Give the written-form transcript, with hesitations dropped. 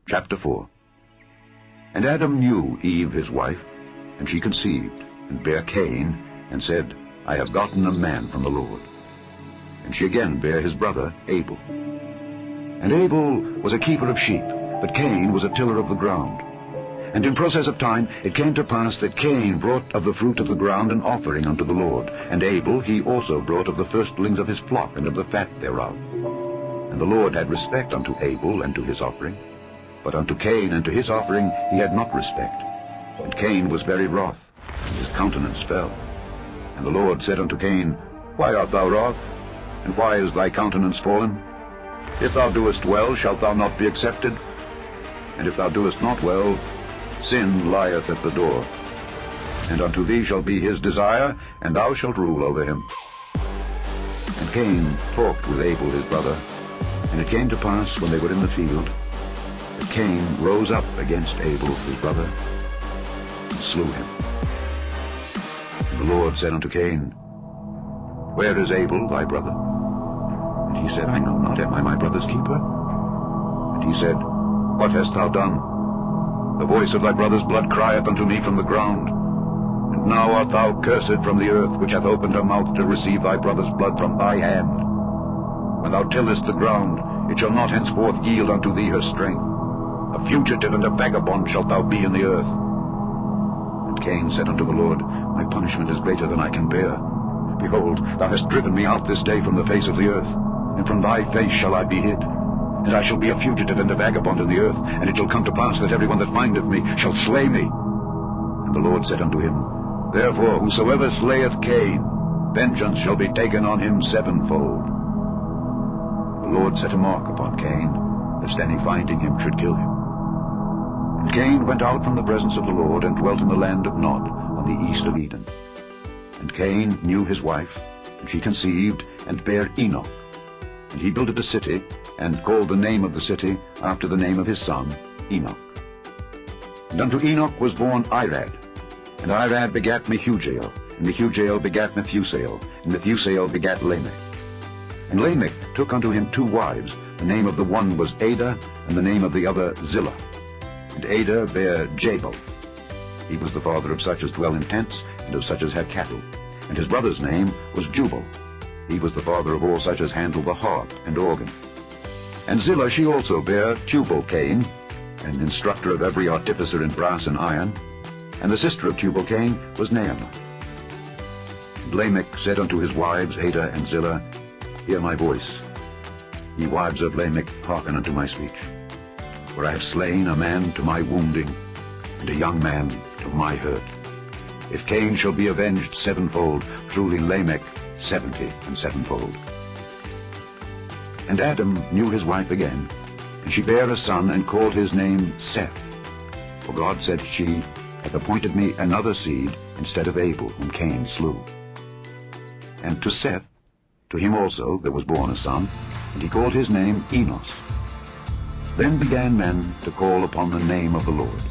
Chapter 4. And Adam knew Eve his wife, and she conceived, and bare Cain, and said, I have gotten a man from the Lord. And she again bare his brother Abel. And Abel was a keeper of sheep, but Cain was a tiller of the ground. And in process of time it came to pass that Cain brought of the fruit of the ground an offering unto the Lord, and Abel he also brought of the firstlings of his flock and of the fat thereof. And the Lord had respect unto Abel and to his offering, but unto Cain and to his offering he had not respect. And Cain was very wroth, and his countenance fell. And the Lord said unto Cain, Why art thou wroth? And why is thy countenance fallen? If thou doest well, shalt thou not be accepted? And if thou doest not well, sin lieth at the door. And unto thee shall be his desire, and thou shalt rule over him. And Cain talked with Abel his brother. And it came to pass, when they were in the field, that Cain rose up against Abel his brother, and slew him. And the Lord said unto Cain, Where is Abel thy brother? And he said, I know not, am I my brother's keeper? And he said, What hast thou done? The voice of thy brother's blood crieth unto me from the ground. And now art thou cursed from the earth, which hath opened her mouth to receive thy brother's blood from thy hand. When thou tillest the ground, it shall not henceforth yield unto thee her strength. A fugitive and a vagabond shalt thou be in the earth. And Cain said unto the Lord, My punishment is greater than I can bear. Behold, thou hast driven me out this day from the face of the earth, and from thy face shall I be hid. And I shall be a fugitive and a vagabond in the earth, and it shall come to pass that every one that findeth me shall slay me. And the Lord said unto him, Therefore whosoever slayeth Cain, vengeance shall be taken on him sevenfold. The Lord set a mark upon Cain, lest any finding him should kill him. And Cain went out from the presence of the Lord, and dwelt in the land of Nod, on the east of Eden. And Cain knew his wife, and she conceived, and bare Enoch. And he builded a city, and called the name of the city after the name of his son, Enoch. And unto Enoch was born Irad. And Irad begat Mehujael, and Mehujael begat Methusael, and Methusael begat Lamech. And Lamech took unto him 2 wives. The name of the one was Adah, and the name of the other Zillah. And Adah bare Jabal. He was the father of such as dwell in tents, and of such as have cattle. And his brother's name was Jubal. He was the father of all such as handle the harp and organ. And Zillah she also bare Tubal-Cain, an instructor of every artificer in brass and iron. And the sister of Tubal-Cain was Naamah. And Lamech said unto his wives Adah and Zillah, Hear my voice. Ye wives of Lamech, hearken unto my speech. For I have slain a man to my wounding, and a young man to my hurt. If Cain shall be avenged sevenfold, truly Lamech 70 and sevenfold. And Adam knew his wife again, and she bare a son, and called his name Seth. For God said, She hath appointed me another seed instead of Abel, whom Cain slew. And to Seth, to him also there was born a son, and he called his name Enos. Then began men to call upon the name of the Lord.